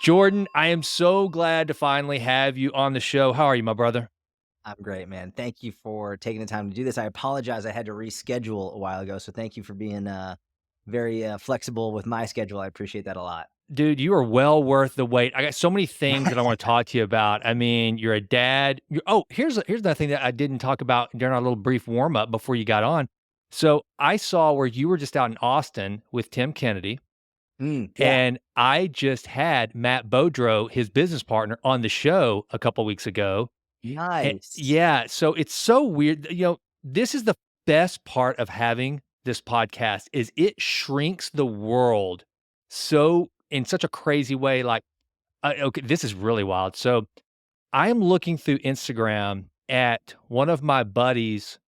Jordan, I am so glad to finally have you on the show. How are you, my brother? I'm great, man. Thank you for taking the time to do this. I apologize. I had to reschedule a while ago. So thank you for being very flexible with my schedule. I appreciate that a lot. Dude, you are well worth the wait. I got so many things that I want to talk to you about. I mean, you're a dad. Here's another thing that I didn't talk about during our little brief warm up before you got on. So I saw where you were just out in Austin with Tim Kennedy, Yeah. and I just had Matt Bodrow, his business partner, on the show a couple weeks ago. Nice. Yeah, so it's so weird. This is the best part of having this podcast is it shrinks the world so in such a crazy way. Like, okay, this is really wild. So I am looking through Instagram at one of my buddies'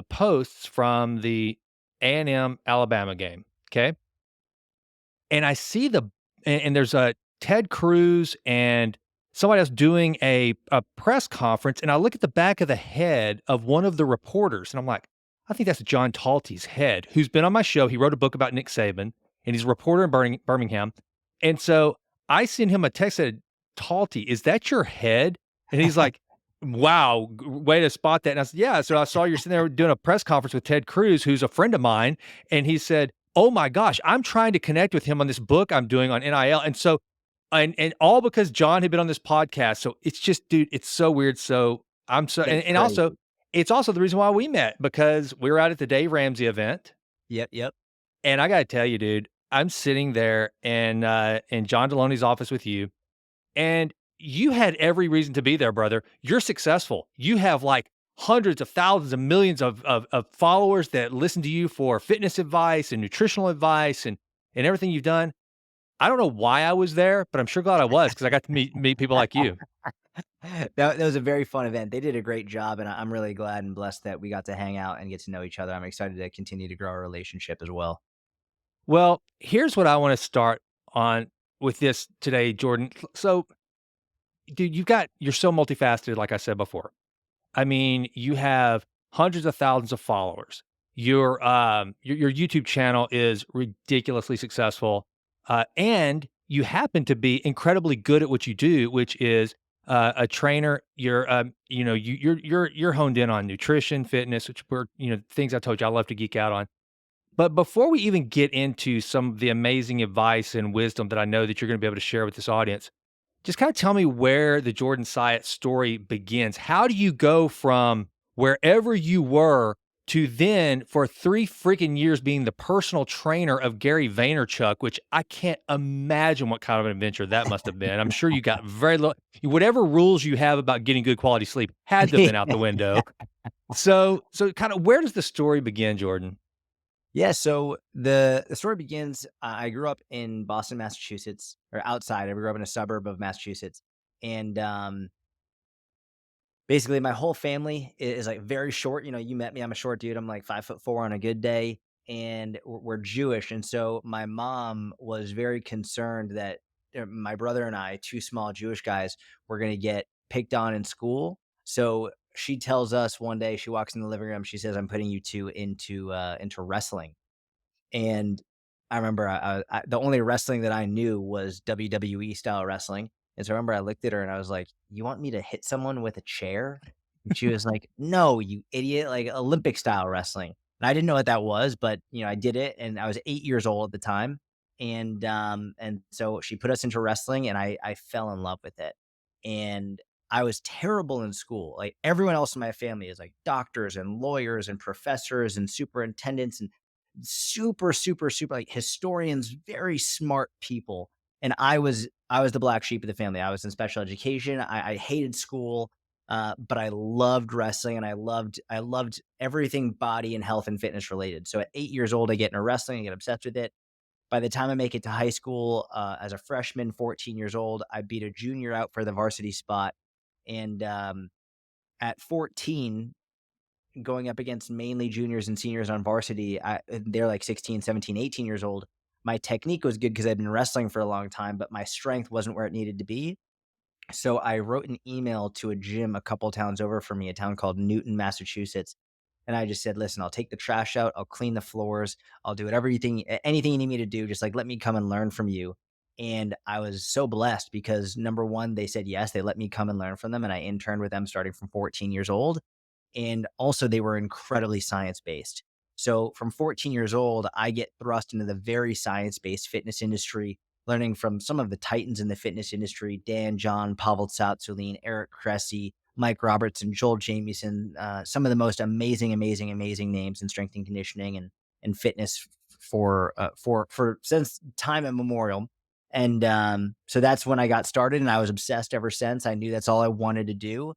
posts from the A&M Alabama game. Okay, and I see and there's a Ted Cruz and somebody else doing a press conference, and I look at the back of the head of one of the reporters, and I'm like, I think that's John Talty's head, who's been on my show. He wrote a book about Nick Saban, and he's a reporter in Birmingham. And so I sent him a text that said, Talty, is that your head? And he's like, wow, way to spot that. And I said, yeah. So I saw you're sitting there doing a press conference with Ted Cruz, who's a friend of mine. And he said, oh my gosh, I'm trying to connect with him on this book I'm doing on NIL. And so, and all because John had been on this podcast. So it's just, dude, it's so weird. So It's and also, crazy. it's also the reason why we met because we were out at the Dave Ramsey event. Yep. Yep. And I got to tell you, dude, I'm sitting there in John Deloney's office with you, and you had every reason to be there, brother. You're successful. You have like hundreds of thousands of millions of followers that listen to you for fitness advice and nutritional advice and everything you've done. I don't know why I was there, but I'm sure glad I was because I got to meet people like you. That was a very fun event. They did a great job, and I'm really glad and blessed that we got to hang out and get to know each other. I'm excited to continue to grow our relationship as well. Well, here's what I want to start on with this today, Jordan. So, dude, you're so multifaceted, like I said before. I mean, you have hundreds of thousands of followers. Your YouTube channel is ridiculously successful, and you happen to be incredibly good at what you do, which is a trainer. You're honed in on nutrition, fitness, which were things I told you I love to geek out on. But before we even get into some of the amazing advice and wisdom that I know that you're going to be able to share with this audience, just kinda tell me where the Jordan Syatt story begins. How do you go from wherever you were to then for 3 freaking years being the personal trainer of Gary Vaynerchuk, which I can't imagine what kind of an adventure that must have been. I'm sure you got very low whatever rules you have about getting good quality sleep had to have been out the window. So kinda where does the story begin, Jordan? Yeah, so the story begins. I grew up in Boston, Massachusetts, or outside. I grew up in a suburb of Massachusetts, and basically, my whole family is like very short. You know, you met me. I'm a short dude. I'm like 5'4" on a good day, and we're Jewish. And so my mom was very concerned that my brother and I, two small Jewish guys, were going to get picked on in school. So she tells us one day, she walks in the living room. She says, "I'm putting you two into wrestling." And I remember the only wrestling that I knew was WWE style wrestling. And so I remember I looked at her and I was like, "You want me to hit someone with a chair?" And she was like, "No, you idiot, like Olympic style wrestling." And I didn't know what that was, but I did it and I was 8 years old at the time. And so she put us into wrestling and I fell in love with it. And I was terrible in school. Like everyone else in my family is like doctors and lawyers and professors and superintendents and super, super, super like historians, very smart people. And I was the black sheep of the family. I was in special education. I hated school, but I loved wrestling and I loved everything body and health and fitness related. So at 8 years old, I get into wrestling, I get obsessed with it. By the time I make it to high school, as a freshman, 14 years old, I beat a junior out for the varsity spot. And at 14, going up against mainly juniors and seniors on varsity, they're like 16, 17, 18 years old. My technique was good because I'd been wrestling for a long time, but my strength wasn't where it needed to be. So I wrote an email to a gym a couple towns over from me, a town called Newton, Massachusetts. And I just said, listen, I'll take the trash out. I'll clean the floors. I'll do whatever anything you need me to do. Just like, let me come and learn from you. And I was so blessed because number one, they said yes, they let me come and learn from them. And I interned with them starting from 14 years old. And also, they were incredibly science based. So from 14 years old, I get thrust into the very science based fitness industry, learning from some of the titans in the fitness industry: Dan John, Pavel Tsatsouline, Eric Cressy, Mike Robertson, Joel Jamieson, some of the most amazing, amazing, amazing names in strength and conditioning and fitness for since time immemorial. And so that's when I got started, and I was obsessed ever since. I knew that's all I wanted to do.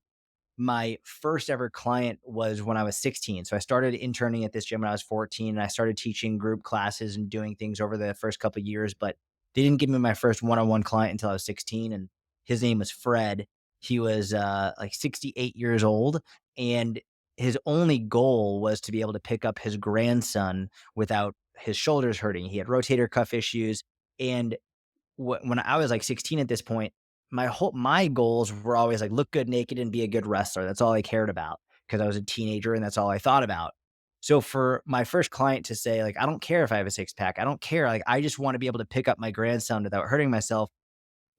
My first ever client was when I was 16. So I started interning at this gym when I was 14, and I started teaching group classes and doing things over the first couple of years, but they didn't give me my first one-on-one client until I was 16. And his name was Fred. He was like 68 years old, and his only goal was to be able to pick up his grandson without his shoulders hurting. He had rotator cuff issues. And when I was like 16 at this point, my goals were always like look good naked and be a good wrestler. That's all I cared about because I was a teenager and that's all I thought about. So for my first client to say like I don't care if I have a six pack, I don't care. Like I just want to be able to pick up my grandson without hurting myself.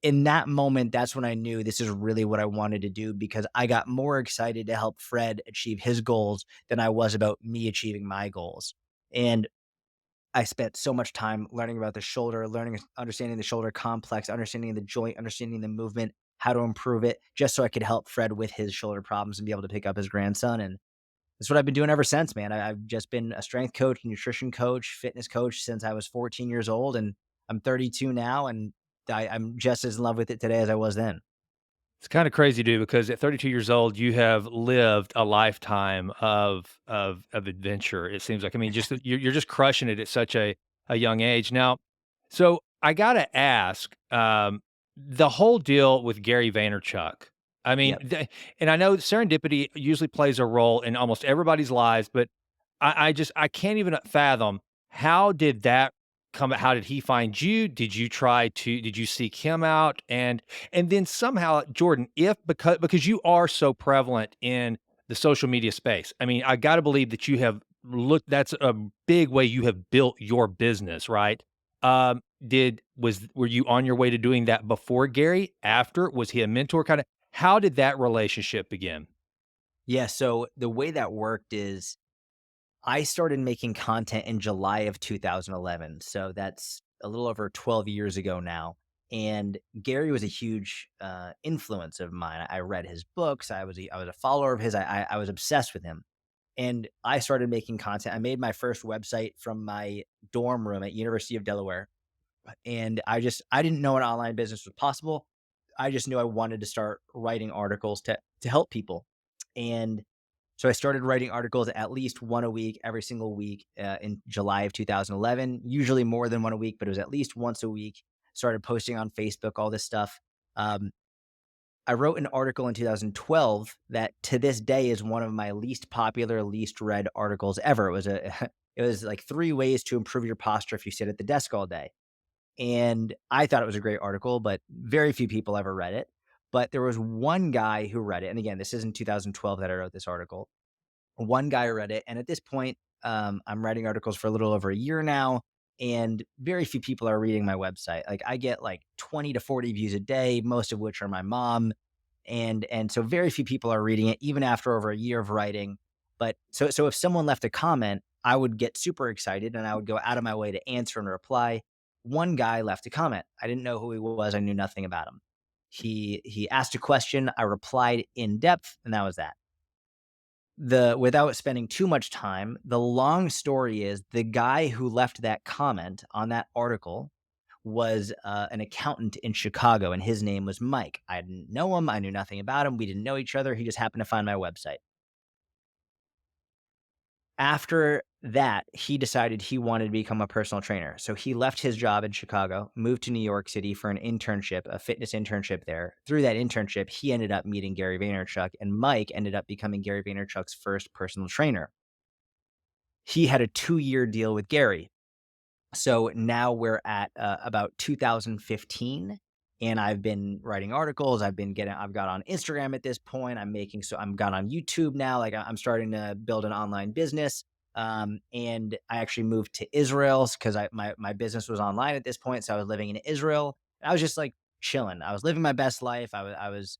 In that moment, that's when I knew this is really what I wanted to do because I got more excited to help Fred achieve his goals than I was about me achieving my goals. And I spent so much time learning about the shoulder, understanding the shoulder complex, understanding the joint, understanding the movement, how to improve it, just so I could help Fred with his shoulder problems and be able to pick up his grandson. And that's what I've been doing ever since, man. I've just been a strength coach, nutrition coach, fitness coach since I was 14 years old, and I'm 32 now, and I'm just as in love with it today as I was then. It's kinda crazy, dude, because at 32 years old, you have lived a lifetime of adventure, it seems like. I mean, just you're just crushing it at such a young age. Now, so I gotta ask, the whole deal with Gary Vaynerchuk, I mean, Yep. and I know serendipity usually plays a role in almost everybody's lives, but I can't even fathom how did that how did he find you? Did you seek him out? And then somehow, Jordan, if because you are so prevalent in the social media space, I mean, I gotta believe that you have looked that's a big way you have built your business, right? Were you on your way to doing that before Gary? After? Was he a mentor? Kinda how did that relationship begin? Yeah. So the way that worked is I started making content in July of 2011. So that's a little over 12 years ago now. And Gary was a huge influence of mine. I read his books. I was a follower of his. I was obsessed with him. And I started making content. I made my first website from my dorm room at University of Delaware. And I didn't know an online business was possible. I just knew I wanted to start writing articles to help people. And so I started writing articles at least one a week, every single week in July of 2011, usually more than one a week, but it was at least once a week. Started posting on Facebook, all this stuff. Um, I wrote an article in 2012 that to this day is one of my least popular, least read articles ever. It was like 3 ways to improve your posture if you sit at the desk all day. And I thought it was a great article, but very few people ever read it. But there was one guy who read it. And again, this is in 2012 that I wrote this article. One guy read it, and at this point, I'm writing articles for a little over a year now, and very few people are reading my website. Like I get like 20 to 40 views a day, most of which are my mom, and so very few people are reading it, even after over a year of writing. But so if someone left a comment, I would get super excited and I would go out of my way to answer and reply. One guy left a comment. I didn't know who he was. I knew nothing about him. He asked a question. I replied in depth, and that was that. The Without spending too much time, the long story is the guy who left that comment on that article was an accountant in Chicago, and his name was Mike. I didn't know him. I knew nothing about him. We didn't know each other. He just happened to find my website. After that, he decided he wanted to become a personal trainer. So he left his job in Chicago, moved to New York City for an internship, a fitness internship there. Through that internship, he ended up meeting Gary Vaynerchuk, and Mike ended up becoming Gary Vaynerchuk's first personal trainer. He had a 2-year deal with Gary. So now we're at about 2015, and I've been writing articles. I've got on Instagram at this point. I'm got on YouTube now. Like I'm starting to build an online business. And I actually moved to Israel because my business was online at this point. So I was living in Israel, I was just like chilling. I was living my best life. I was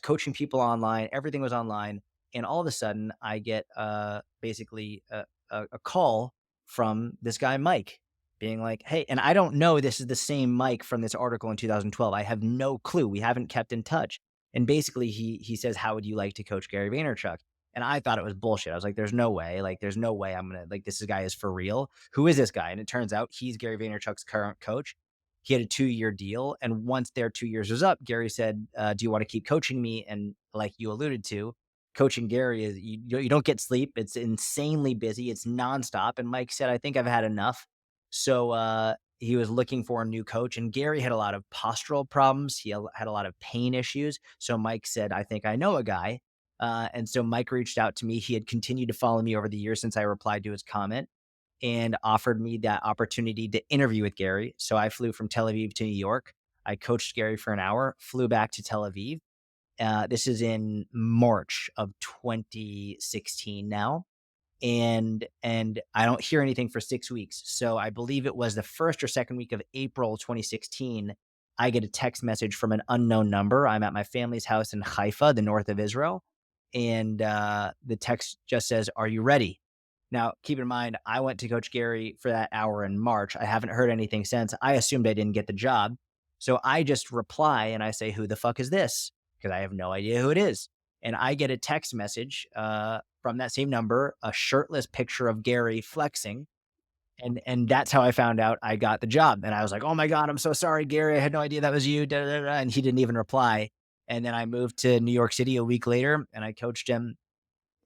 coaching people online. Everything was online, and all of a sudden, I get basically a call from this guy Mike, being like, "Hey," and I don't know this is the same Mike from this article in 2012. I have no clue. We haven't kept in touch. And basically, he says, "How would you like to coach Gary Vaynerchuk?" And I thought it was bullshit. I was like, "There's no way. Like, there's no way I'm gonna like this guy is for real. Who is this guy?" And it turns out he's Gary Vaynerchuk's current coach. He had a 2-year deal, and once their 2 years was up, Gary said, "Do you want to keep coaching me?" And like you alluded to, coaching Gary is you don't get sleep. It's insanely busy. It's nonstop. And Mike said, "I think I've had enough." So he was looking for a new coach, and Gary had a lot of postural problems. He had a lot of pain issues. So Mike said, "I think I know a guy." And so Mike reached out to me. He had continued to follow me over the years since I replied to his comment and offered me that opportunity to interview with Gary. So I flew from Tel Aviv to New York. I coached Gary for an hour, flew back to Tel Aviv. This is in March of 2016 now. And I don't hear anything for 6 weeks. So I believe it was the first or second week of April 2016. I get a text message from an unknown number. I'm at my family's house in Haifa, the north of Israel. And the text just says, "Are you ready?" Now, keep in mind, I went to Coach Gary for that hour in March. I haven't heard anything since. I assumed I didn't get the job. So I just reply and I say, "Who the fuck is this?" Because I have no idea who it is. And I get a text message from that same number, a shirtless picture of Gary flexing. And that's how I found out I got the job. And I was like, "Oh my God, I'm so sorry, Gary. I had no idea that was you." Da, da, da. And he didn't even reply. And then I moved to New York City a week later and I coached him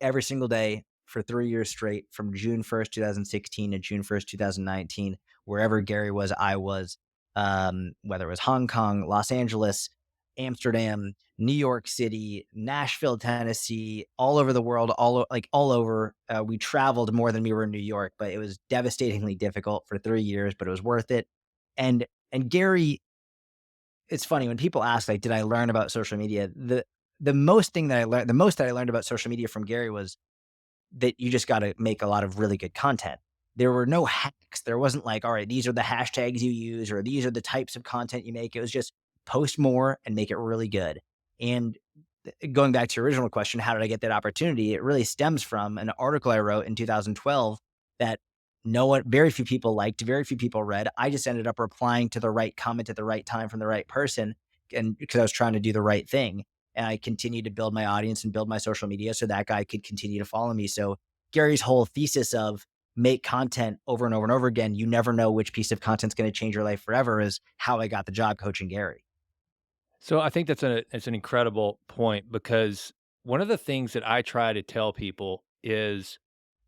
every single day for 3 years straight from June 1st, 2016 to June 1st, 2019. Wherever Gary was, I was, whether it was Hong Kong, Los Angeles, Amsterdam, New York City, Nashville, Tennessee, all over the world, all over. We traveled more than we were in New York, but it was devastatingly difficult for 3 years, but it was worth it. And Gary, it's funny when people ask, like, did I learn about social media? The most thing that I learned, the most that I learned about social media from Gary was that you just got to make a lot of really good content. There were no hacks. There wasn't like, all right, these are the hashtags you use or these are the types of content you make. It was just post more and make it really good. And going back to your original question, how did I get that opportunity? It really stems from an article I wrote in 2012 that very few people liked, very few people read. I just ended up replying to the right comment at the right time from the right person. And because I was trying to do the right thing. And I continued to build my audience and build my social media so that guy could continue to follow me. So Gary's whole thesis of make content over and over and over again, you never know which piece of content's going to change your life forever, is how I got the job coaching Gary. So I think it's an incredible point because one of the things that I try to tell people is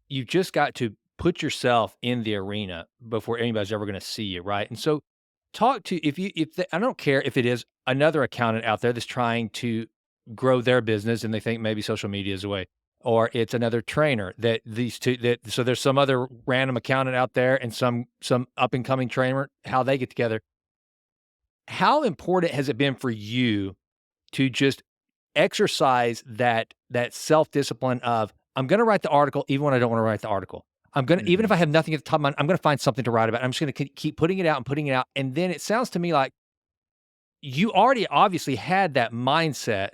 you've just got to put yourself in the arena before anybody's ever going to see you, right? And so talk to I don't care if it is another accountant out there that's trying to grow their business and they think maybe social media is a way, or it's another trainer that these two that so there's some other random accountant out there and some up and coming trainer, how they get together. How important has it been for you to just exercise that self-discipline of, "I'm gonna write the article even when I don't wanna write the article. I'm gonna even if Mhm. I have nothing at the top of my I'm gonna find something to write about. I'm just gonna keep putting it out and putting it out." And then it sounds to me like you already obviously had that mindset,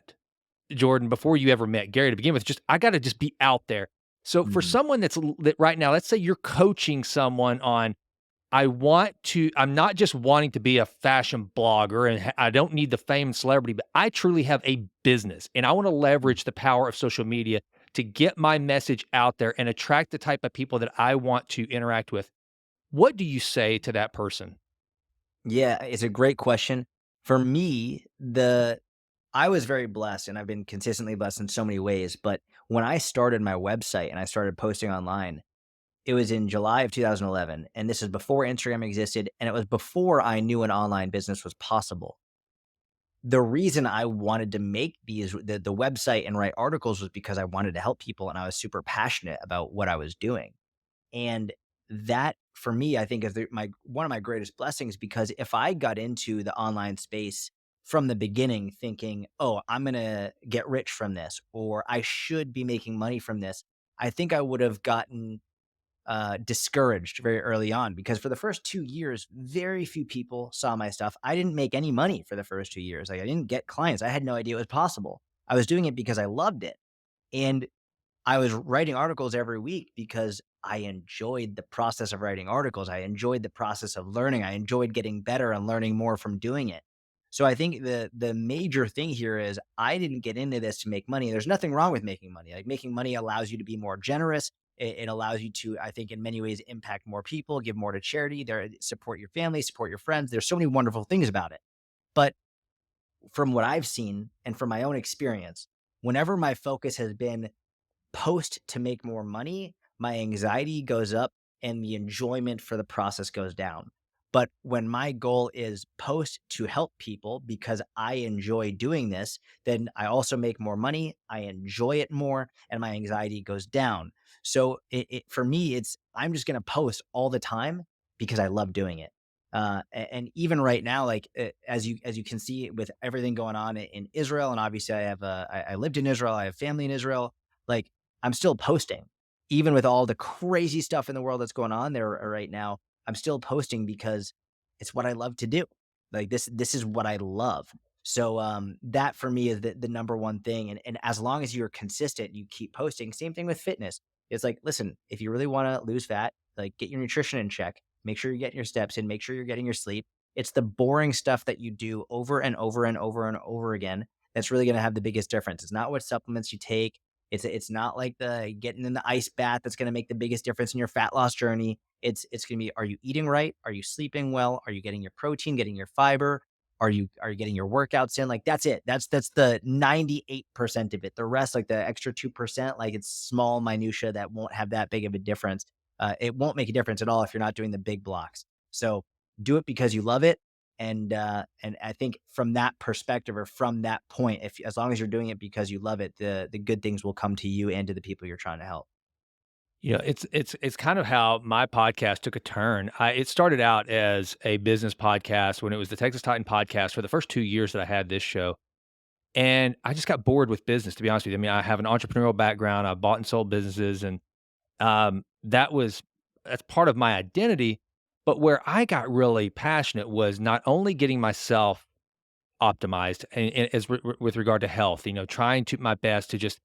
Jordan, before you ever met Gary to begin with, just, "I gotta just be out there." So for Mhm. someone that right now, let's say you're coaching someone on I'm not just wanting to be a fashion blogger and I don't need the fame and celebrity, but I truly have a business and I want to Mm. leverage the power of social media to get my message out there and attract the type of people that I want to interact with. What do you say to that person? Yeah, it's a great question. For me, the I was very blessed and I've been consistently blessed in so many ways, but when I started my website and I started posting online, it was in July of 2011, and this is before Instagram existed, and it was before I knew an online business was possible. The reason I wanted to make the website and write articles was because I wanted to help people, and I was super passionate about what I was doing. And that for me, I think is my one of my greatest blessings, because if I got into the online space from the beginning thinking, "Oh, I'm going to get rich from this," or "I should be making money from this," I think I would have gotten discouraged very early on because for the first 2 years, very few people saw my stuff. I didn't make any money for the first 2 years. Like I didn't get clients. I had no idea it was possible. I was doing it because I loved it. And I was writing articles every week because I enjoyed the process of writing articles. I enjoyed the process of learning. I enjoyed getting better and learning more from doing it. So I think the major thing here is I didn't get into this to make money. There's nothing wrong with making money. Like making money allows you to be more generous. It allows you to, I think, in many ways, impact more people, give more to charity, there, support your family, support your friends. There's so many wonderful things about it. But from what I've seen and from my own experience, whenever my focus has been post to make more money, my anxiety goes up and the enjoyment for the process goes down. But when my goal is post to help people because I enjoy doing this, then I also make more money. I enjoy it more and my anxiety goes down. So for me, it's I'm just going to post all the time because I love doing it. And even right now, like as you can see with everything going on in Israel, and obviously I lived in Israel, I have family in Israel. Like I'm still posting, even with all the crazy stuff in the world that's going on there right now. I'm still posting because it's what I love to do. Like this is what I love. So that for me is the number one thing. And as long as you're consistent, you keep posting. Same thing with fitness. It's like, listen, if you really want to lose fat, like get your nutrition in check. Make sure you're getting your steps in. Make sure you're getting your sleep. It's the boring stuff that you do over and over and over and over again that's really going to have the biggest difference. It's not what supplements you take. It's not like the getting in the ice bath that's going to make the biggest difference in your fat loss journey. It's going to be, are you eating right? Are you sleeping well? Are you getting your protein, getting your fiber? Are you getting your workouts in? Like that's it. That's the 98% of it. The rest, like the extra 2%, like it's small minutia that won't have that big of a difference. It won't make a difference at all if you're not doing the big blocks. So do it because you love it. And I think from that perspective or from that point, if as long as you're doing it because you love it, the good things will come to you and to the people you're trying to help. It's kind of how my podcast took a turn. It started out as a business podcast when it was the Texas Titan podcast for the first 2 years that I had this show, and I just got bored with business, to be honest with you. I mean, I have an entrepreneurial background. I bought and sold businesses, and that's part of my identity. But where I got really passionate was not only getting myself optimized with regard to health, trying to my best to just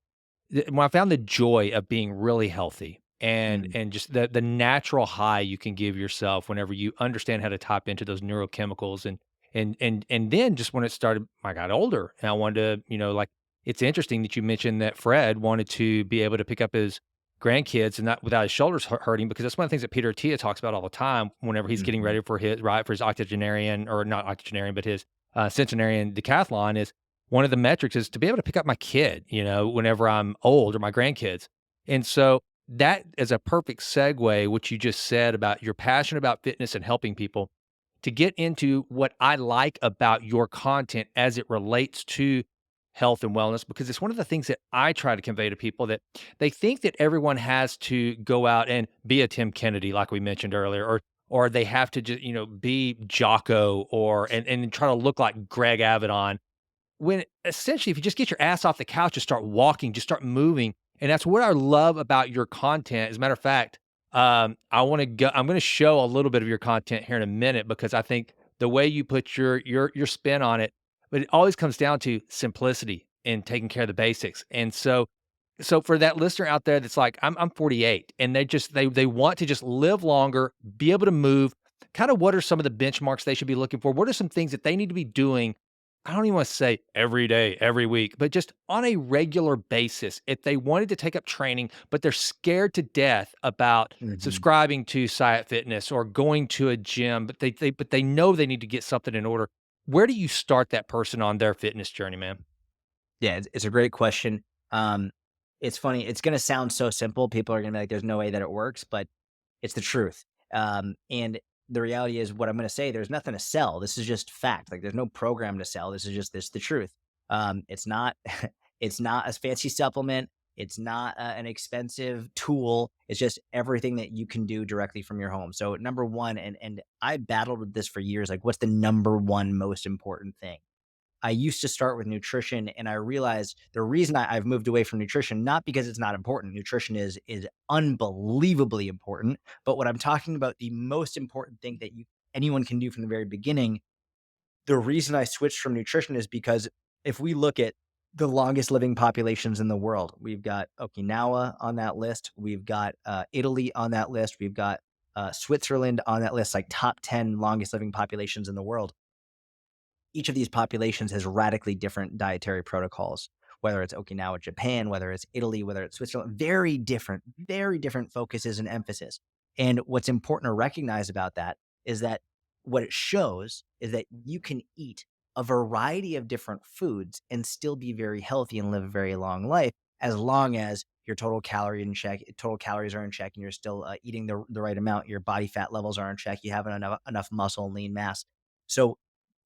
when I found the joy of being really healthy and Mm, and just the natural high you can give yourself whenever you understand how to tap into those neurochemicals and then just when it started, I got older and I wanted to, like it's interesting that you mentioned that Fred wanted to be able to pick up his grandkids and not without his shoulders hurting because that's one of the things that Peter Attia talks about all the time whenever he's getting mhm, ready for his octogenarian or not octogenarian but his centenarian decathlon is one of the metrics is to be able to pick up my kid, whenever I'm old or my grandkids. And so that is a perfect segue, what you just said about you're passionate about fitness and helping people to get into what I like about your content as it relates to health and wellness, because it's one of the things that I try to convey to people that they think that everyone has to go out and be a Tim Kennedy, like we mentioned earlier, or they have to just, be Jocko and try to look like Greg Avedon when essentially, if you just get your ass off the couch and start walking, just start moving, and that's what I love about your content. As a matter of fact, I'm gonna show a little bit of your content here in a minute because I think the way you put your spin on it, but it always comes down to simplicity and taking care of the basics. And so for that listener out there that's like, I'm 48 and they want to just live longer, be able to move. Kind of what are some of the benchmarks they should be looking for? What are some things that they need to be doing? I don't even want to say every day, every week, but just on a regular basis. If they wanted to take up training, but they're scared to death about mhm. subscribing to Syatt Fitness or going to a gym, but they know they need to get something in order. Where do you start that person on their fitness journey, man? Yeah, it's a great question. Um, it's funny. It's going to sound so simple. People are going to be like, "There's no way that it works," but it's the truth. And the reality is, what I'm going to say, there's nothing to sell. This is just fact. Like, there's no program to sell. This is just the truth. It's not. It's not a fancy supplement. It's not an expensive tool. It's just everything that you can do directly from your home. So, number one, and I battled with this for years. Like, what's the number one most important thing? I used to start with nutrition, and I realized the reason I've moved away from nutrition, not because it's not important. Nutrition is unbelievably important. But what I'm talking about, the most important thing that anyone can do from the very beginning, the reason I switched from nutrition is because if we look at the longest living populations in the world, we've got Okinawa on that list. We've got Italy on that list. We've got Switzerland on that list, like top 10 longest living populations in the world. Each of these populations has radically different dietary protocols, whether it's Okinawa, Japan, whether it's Italy, whether it's Switzerland, very different focuses and emphasis. And what's important to recognize about that is that what it shows is that you can eat a variety of different foods and still be very healthy and live a very long life, as long as your total calories are in check, and you're still eating the right amount. Your body fat levels are in check. You have enough muscle and lean mass. So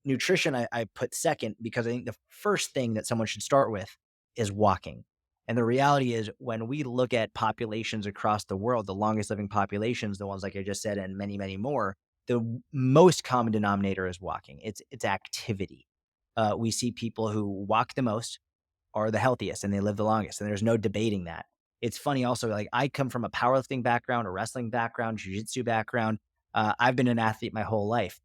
nutrition I put second, because I think the first thing that someone should start with is walking. And the reality is, when we look at populations across the world, the longest living populations, the ones like I just said, and many, many more, the most common denominator is walking. It's activity. We see people who walk the most are the healthiest and they live the longest, and there's no debating that. It's funny also, like I come from a powerlifting background, a wrestling background, jiu-jitsu background. I've been an athlete my whole life.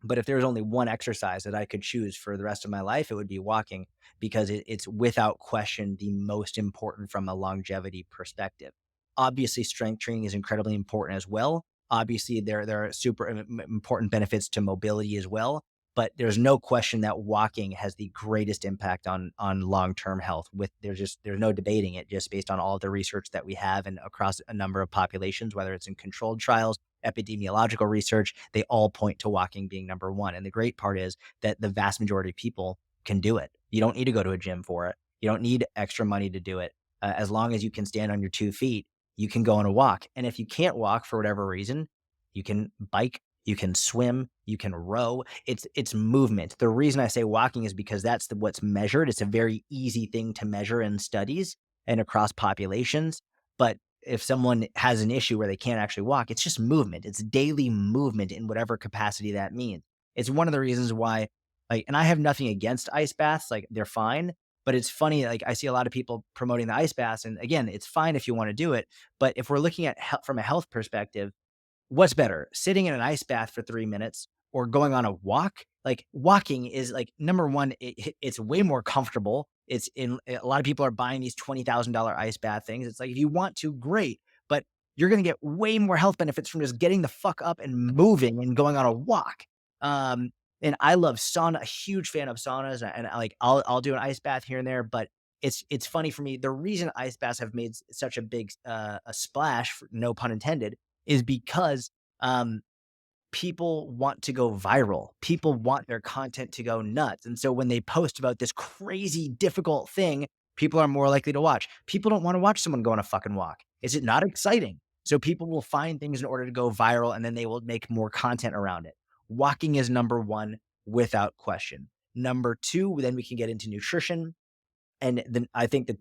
But if there was only one exercise that I could choose for the rest of my life, it would be walking, because it's without question the most important from a longevity perspective. Obviously, strength training is incredibly important as well. Obviously, there are super important benefits to mobility as well. But there's no question that walking has the greatest impact on long term health. There's no debating it, just based on all of the research that we have and across a number of populations, whether it's in controlled trials, epidemiological research, they all point to walking being number one. And the great part is that the vast majority of people can do it. You don't need to go to a gym for it. You don't need extra money to do it. As long as you can stand on your 2 feet, you can go on a walk. And if you can't walk for whatever reason, you can bike, you can swim, you can row. It's movement. The reason I say walking is because what's measured. It's a very easy thing to measure in studies and across populations. But if someone has an issue where they can't actually walk, it's just movement. It's daily movement in whatever capacity that means. It's one of the reasons why, like, and I have nothing against ice baths, like they're fine, but it's funny. Like I see a lot of people promoting the ice baths, and again, it's fine if you want to do it. But if we're looking at from a health perspective, what's better, sitting in an ice bath for 3 minutes or going on a walk? Like walking is like number one, it's way more comfortable. It's in a lot of people are buying these $20,000 ice bath things. It's like, if you want to, great, but you're going to get way more health benefits from just getting the fuck up and moving and going on a walk. Um, and I love sauna, a huge fan of saunas, and like I'll do an ice bath here and there, but it's funny for me. The reason ice baths have made such a big a splash, no pun intended, is because um, people want to go viral. People want their content to go nuts. And so when they post about this crazy, difficult thing, people are more likely to watch. People don't want to watch someone go on a fucking walk. Is it not exciting? So people will find things in order to go viral, and then they will make more content around it. Walking is number one without question. Number two, then we can get into nutrition. And then I think the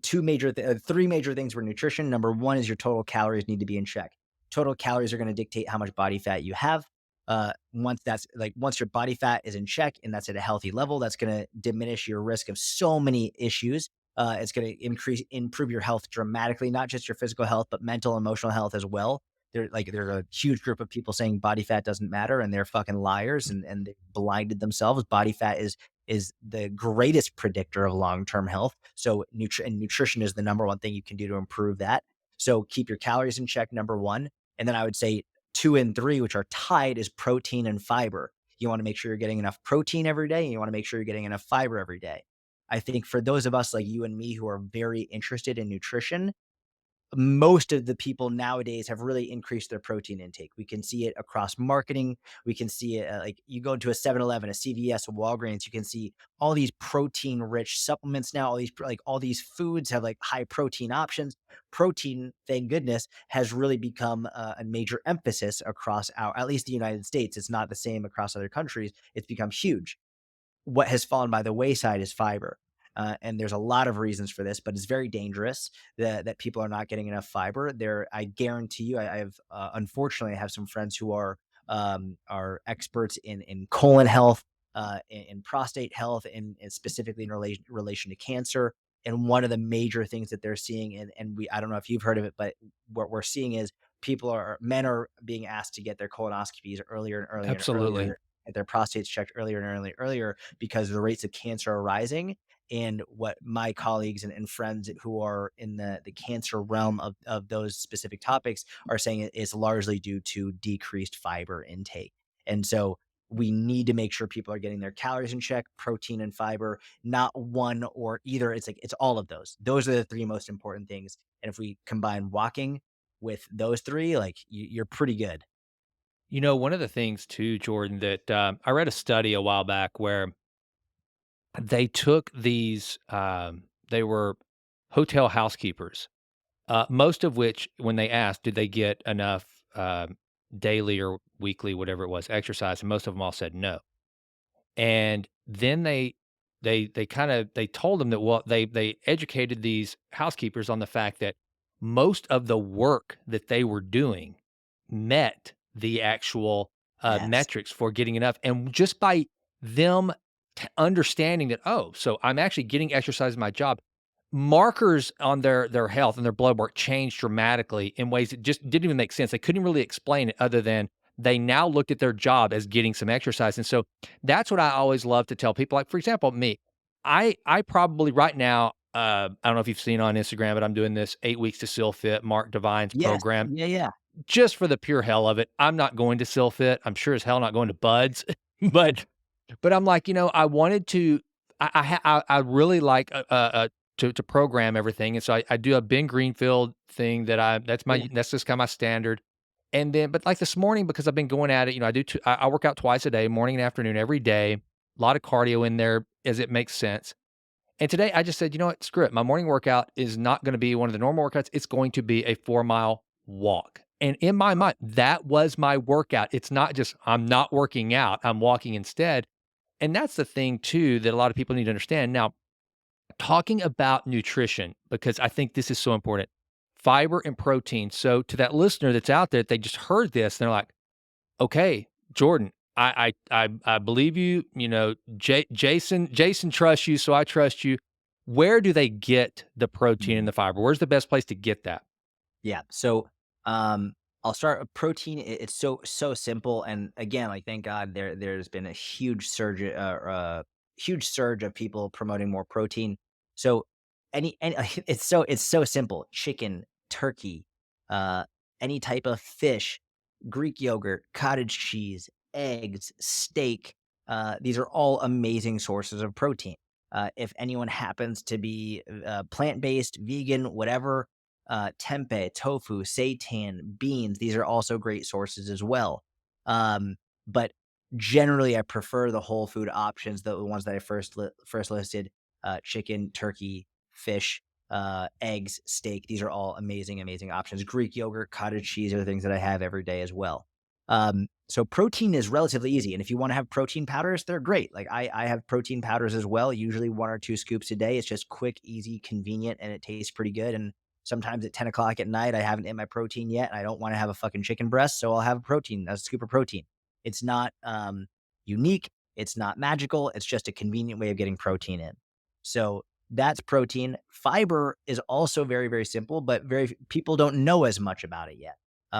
three major things for nutrition. Number one is your total calories need to be in check. Total calories are going to dictate how much body fat you have. Once your body fat is in check and that's at a healthy level, that's going to diminish your risk of so many issues. It's going to improve your health dramatically, not just your physical health, but mental, emotional health as well. There's a huge group of people saying body fat doesn't matter, and they're fucking liars, and they blinded themselves. Body fat is the greatest predictor of long-term health. So nutrition is the number one thing you can do to improve that. So keep your calories in check, number one. And then I would say two and three, which are tied, is protein and fiber. You want to make sure you're getting enough protein every day, and you want to make sure you're getting enough fiber every day. I think for those of us like you and me who are very interested in nutrition, most of the people nowadays have really increased their protein intake. We can see it across marketing. We can see it like you go to a 7-Eleven, a CVS, a Walgreens, you can see all these protein rich supplements now. All these foods have like high protein options. Protein, thank goodness, has really become a major emphasis across at least the United States. It's not the same across other countries. It's become huge. What has fallen by the wayside is fiber. And there's a lot of reasons for this, but it's very dangerous that people are not getting enough fiber. I guarantee you, I have unfortunately I have some friends who are experts in colon health. in prostate health and specifically in relation to cancer. And one of the major things that they're seeing, and I don't know if you've heard of it, but what we're seeing is men are being asked to get their colonoscopies earlier and earlier and Absolutely. earlier, and their prostates checked earlier and earlier because the rates of cancer are rising. And what my colleagues and friends who are in the cancer realm of those specific topics are saying is largely due to decreased fiber intake. And so we need to make sure people are getting their calories in check, protein and fiber, not one or either. It's like it's all of those. Those are the three most important things. And if we combine walking with those three, like you're pretty good. One of the things too, Jordan, that I read a study a while back where they took these, they were hotel housekeepers, most of which, when they asked, did they get enough daily or weekly, whatever it was, exercise, and most of them all said no. And then they kinda they told them that, well, they educated these housekeepers on the fact that most of the work that they were doing met the actual, Yes. metrics for getting enough, and just by them understanding that, "Oh, so I'm actually getting exercise in my job," markers on their health and their blood work changed dramatically in ways that just didn't even make sense. They couldn't really explain it other than they now looked at their job as getting some exercise, and so that's what I always love to tell people. Like, for example, me, I probably right now, I don't know if you've seen on Instagram, but I'm doing this 8 weeks to Seal Fit, Mark Divine's Yes. program, Yeah. Yeah. just for the pure hell of it. I'm not going to Seal Fit. I'm sure as hell not going to Buds, but I'm like, I wanted to I really like, to program everything, and so I do a Ben Greenfield thing that Yeah. that's just kinda my standard, and then but, like, this morning, because I've been going at it, I do 2 I work out twice a day, morning and afternoon every day, a lot of cardio in there as it makes sense, and today I just said, "You know what? Screw it. My morning workout is not gonna be one of the normal workouts, it's going to be a 4-mile walk." And in my mind, that was my workout. It's not just, I'm not working out, I'm walking instead, and that's the thing too that a lot of people need to understand. Now, talking about nutrition, because I think this is so important. Fiber and protein. So to that listener that's out there, they just heard this, and they're like, "Okay, Jordan, I believe you, Jason trusts you, so I trust you." Where do they get the protein and Mhm. the fiber? Where's the best place to get that? Yeah. So, um, I'll start with protein. It's so simple, and again, like thank God there's been a huge surge of people promoting more protein. So any it's so simple. Chicken, turkey, uh, any type of fish, Greek yogurt, cottage cheese, eggs, steak. These are all amazing sources of protein. If anyone happens to be plant based, vegan, whatever, tempeh, tofu, seitan, beans. These are also great sources as well. But generally, I prefer the whole food options, the ones that I first listed: chicken, turkey, fish, eggs, steak. These are all amazing options. Greek yogurt, cottage cheese are the things that I have every day as well. So protein is relatively easy, and if you want to have protein powders, they're great. Like I have protein powders as well. Usually 1 or 2 scoops a day. It's just quick, easy, convenient, and it tastes pretty good. And sometimes at 10 o'clock at night, I haven't hit my protein yet, and I don't want to have a fucking chicken breast, so I'll have a scoop of protein. It's not unique, it's not magical, it's just a convenient way of getting protein in. So that's protein. Fiber is also very simple, but very people don't know as much about it yet,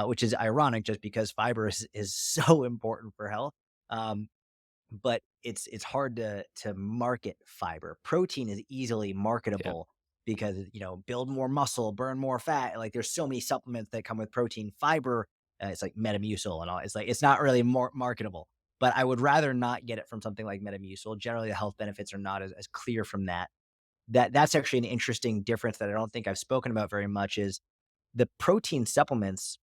which is ironic, just because fiber is so important for health. Um, but it's hard to market fiber. Protein is easily Yeah. marketable because, build more muscle, burn more fat. Like there's so many supplements that come with protein. Fiber, it's like Metamucil and all. It's like it's not really more marketable. But I would rather not get it from something like Metamucil. Generally, the health benefits are not as clear from that. That's actually an interesting difference that I don't think I've spoken about very much. Is the protein supplements,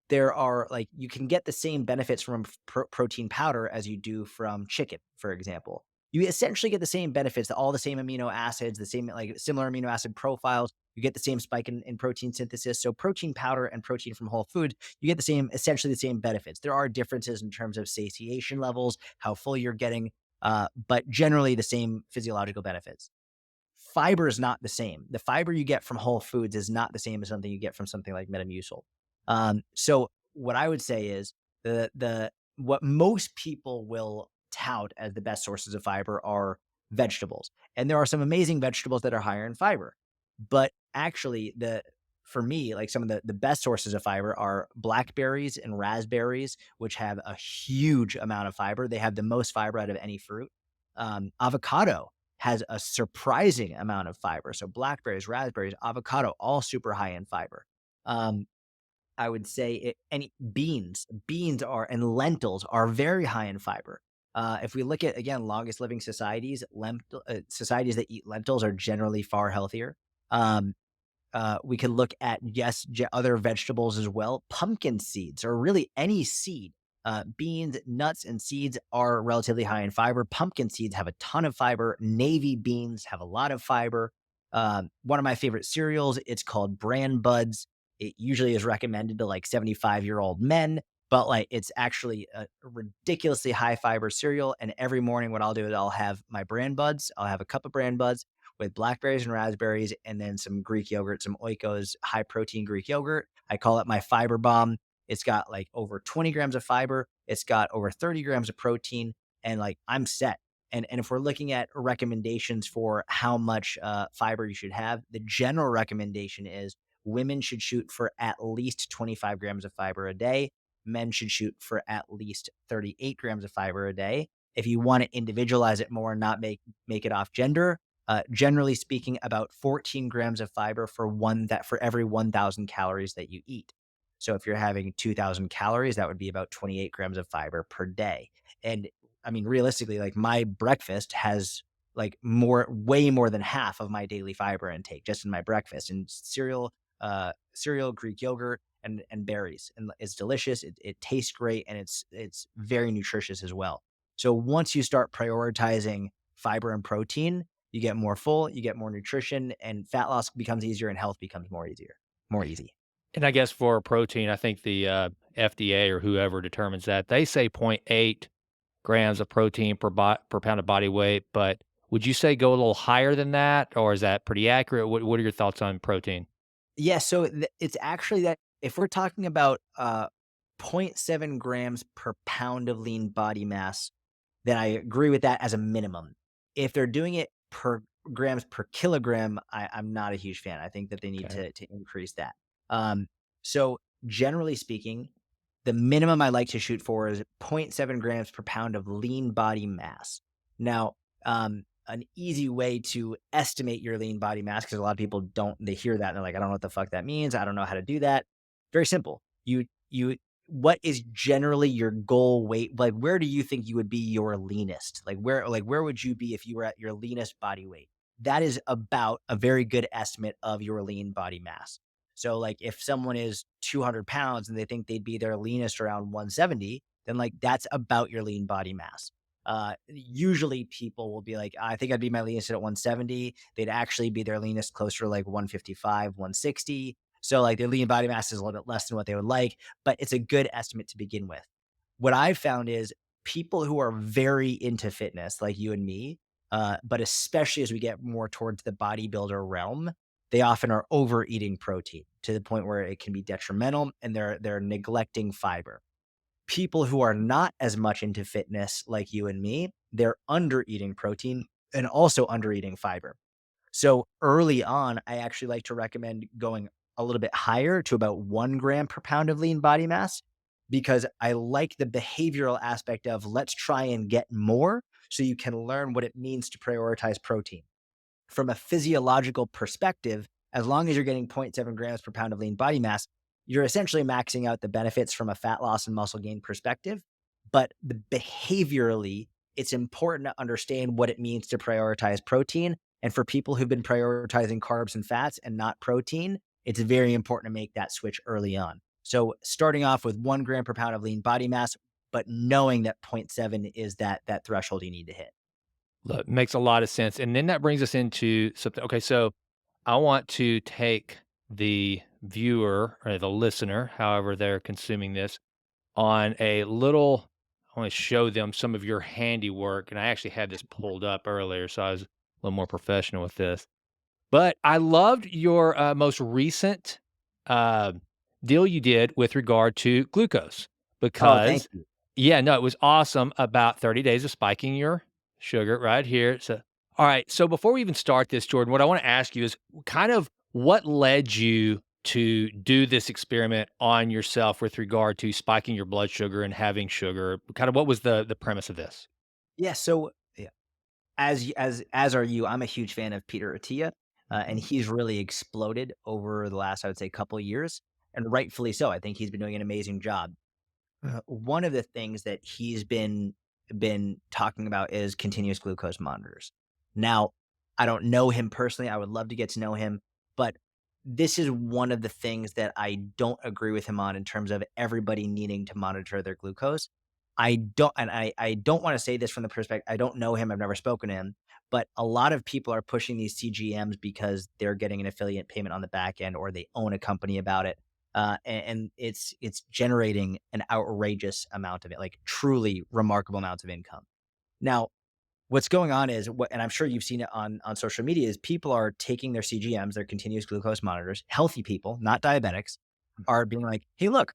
there are like you can get the same benefits from protein powder as you do from chicken, for example. You essentially get the same benefits, all the same amino acids, the same like similar amino acid profiles. You get the same spike in protein synthesis. So protein powder and protein from whole food, you get essentially the same benefits. There are differences in terms of satiation levels, how full you're getting, but generally the same physiological benefits. Fiber is not the same. The fiber you get from whole foods is not the same as something you get from something like Metamucil. So what I would say is the what most people will tout as the best sources of fiber are vegetables. And there are some amazing vegetables that are higher in fiber. But actually, for me, like some of the best sources of fiber are blackberries and raspberries, which have a huge amount of fiber. They have the most fiber out of any fruit. Avocado has a surprising amount of fiber. So blackberries, raspberries, avocado, all super high in fiber. Um, I would say any beans are and lentils are very high in fiber. If we look at again longest living societies, societies that eat lentils are generally far healthier. Um, we could look at yes, other vegetables as well. Pumpkin seeds, or really any seed, beans, nuts, and seeds are relatively high in fiber. Pumpkin seeds have a ton of fiber. Navy beans have a lot of fiber. One of my favorite cereals, it's called Bran Buds. It usually is recommended to like 75-year-old men, but like it's actually a ridiculously high fiber cereal. And every morning, what I'll do is I'll have my Bran Buds. I'll have a cup of Bran Buds with blackberries and raspberries, and then some Greek yogurt, some Oikos high protein Greek yogurt. I call it my fiber bomb. It's got like over 20 grams of fiber. It's got over 30 grams of protein, and like I'm set. And if we're looking at recommendations for how much fiber you should have, the general recommendation is women should shoot for at least 25 grams of fiber a day. Men should shoot for at least 38 grams of fiber a day. If you want to individualize it more and not make it off gender, generally speaking, about 14 grams of fiber for every 1,000 calories that you eat. So if you're having 2,000 calories, that would be about 28 grams of fiber per day. And I mean, realistically, like my breakfast has like way more than half of my daily fiber intake just in my breakfast, and cereal, Greek yogurt, and berries. And it's delicious. It tastes great, and it's very nutritious as well. So once you start prioritizing fiber and protein, you get more full, you get more nutrition, and fat loss becomes easier and health becomes more easy. And I guess for protein, I think the, FDA or whoever determines that, they say zero 0.8 grams of protein per pound of body weight, but would you say go a little higher than that, or is that pretty accurate? What are your thoughts on protein? Yeah, so it's actually that if we're talking about zero 0.7 grams per pound of lean body mass, then I agree with that as a minimum. If they're doing it per grams per kilogram, I'm not a huge fan. I think that they need Okay. to increase that. Um, so generally speaking, the minimum I like to shoot for is zero 0.7 grams per pound of lean body mass. Now, an easy way to estimate your lean body mass, because a lot of people they hear that and they're like, I don't know what the fuck that means. I don't know how to do that. Very simple. You what is generally your goal weight? Like, where do you think you would be your leanest? Where would you be if you were at your leanest body weight? That is about a very good estimate of your lean body mass. So, like, if someone is 200 pounds and they think they'd be their leanest around 170, then like that's about your lean body mass. Usually people will be like, I think I'd be my leanest at 170. They'd actually be their leanest closer to like 155, 160. So like their lean body mass is a little bit less than what they would like, but it's a good estimate to begin with. What I've found is people who are very into fitness, like you and me, but especially as we get more towards the bodybuilder realm, they often are overeating protein to the point where it can be detrimental, and they're neglecting fiber. People who are not as much into fitness like you and me, they're under eating protein and also under eating fiber. So early on, I actually like to recommend going a little bit higher to about 1 gram per pound of lean body mass, because I like the behavioral aspect of let's try and get more so you can learn what it means to prioritize protein. From a physiological perspective, as long as you're getting zero 0.7 grams per pound of lean body mass, you're essentially maxing out the benefits from a fat loss and muscle gain perspective. But behaviorally, it's important to understand what it means to prioritize protein. And for people who've been prioritizing carbs and fats and not protein, it's very important to make that switch early on. So starting off with 1 gram per pound of lean body mass, but knowing that zero 0.7 is that threshold you need to hit. Look, makes a lot of sense, and then that brings us into something. Okay, so I want to take the viewer or the listener, however they're consuming this, on a little I wanna show them some of your handiwork, and I actually had this pulled up earlier, so I was a little more professional with this. But I loved your, most recent, uh, deal you did with regard to glucose, Oh, thank because you. Yeah, no, it was awesome about 30 days of spiking your sugar right here. So, all right. So before we even start this, Jordan, what I want to ask you is kind of what led you to do this experiment on yourself with regard to spiking your blood sugar and having sugar? Kind of what was the premise of this? Yeah, so yeah, as are you, I'm a huge fan of Peter Attia, and he's really exploded over the last, I would say, couple years, and rightfully so. I think he's been doing an amazing job. One of the things that he's been talking about is continuous glucose monitors. Now, I don't know him personally. I would love to get to know him, but this is one of the things that I don't agree with him on in terms of everybody needing to monitor their glucose. I don't want to say this from the perspective I don't know him, I've never spoken to him, but a lot of people are pushing these CGMs because they're getting an affiliate payment on the back end or they own a company about it, and it's generating an outrageous amount of it, like truly remarkable amounts of income. Now, what's going on is what, and I'm sure you've seen it on social media, is people are taking their CGMs, their continuous glucose monitors. Healthy people, not diabetics, are being like, "Hey, look,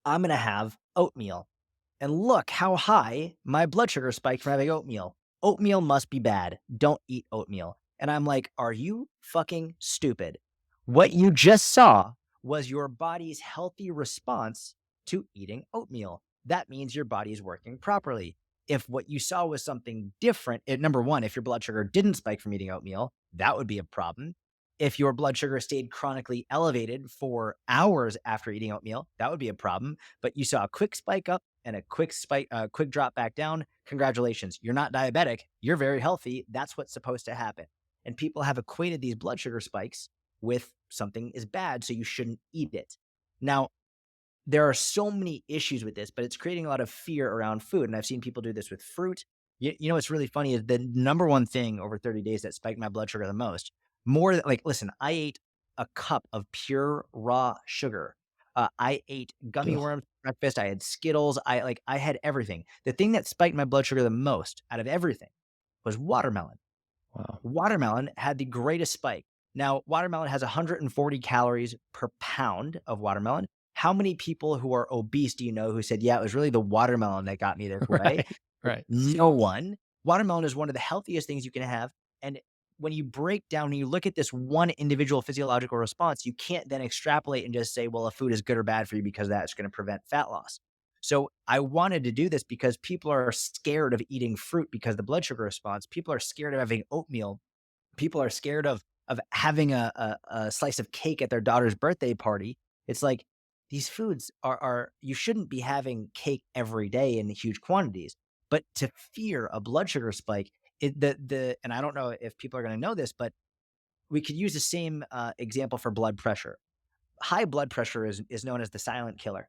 I'm gonna have oatmeal. And look how high my blood sugar spiked from having oatmeal. Oatmeal must be bad. Don't eat oatmeal." And I'm like, are you fucking stupid? What you just saw was your body's healthy response to eating oatmeal. That means your body is working properly. If what you saw was something different, number one, if your blood sugar didn't spike from eating oatmeal, that would be a problem. If your blood sugar stayed chronically elevated for hours after eating oatmeal, that would be a problem. But you saw a quick spike up and a quick drop back down. Congratulations, you're not diabetic. You're very healthy. That's what's supposed to happen. And people have equated these blood sugar spikes with something is bad, so you shouldn't eat it. Now, there are so many issues with this, but it's creating a lot of fear around food. And I've seen people do this with fruit. You know what's really funny is the number one thing over 30 days that spiked my blood sugar the most, more than like, listen, I ate a cup of pure raw sugar. I ate gummy Ugh, worms for breakfast. I had Skittles. I had everything. The thing that spiked my blood sugar the most out of everything was watermelon. wow. Watermelon had the greatest spike. Now, watermelon has 140 calories per pound of watermelon. How many people who are obese do you know who said, yeah, it was really the watermelon that got me this way? Right, right. No one. Watermelon is one of the healthiest things you can have. And when you break down and you look at this one individual physiological response, you can't then extrapolate and just say, well, a food is good or bad for you because that's going to prevent fat loss. So I wanted to do this because people are scared of eating fruit because of the blood sugar response. People are scared of having oatmeal. People are scared of having a slice of cake at their daughter's birthday party. It's like these foods are you shouldn't be having cake every day in huge quantities. But to fear a blood sugar spike, the and I don't know if people are going to know this, but we could use the same example for blood pressure. High blood pressure is known as the silent killer.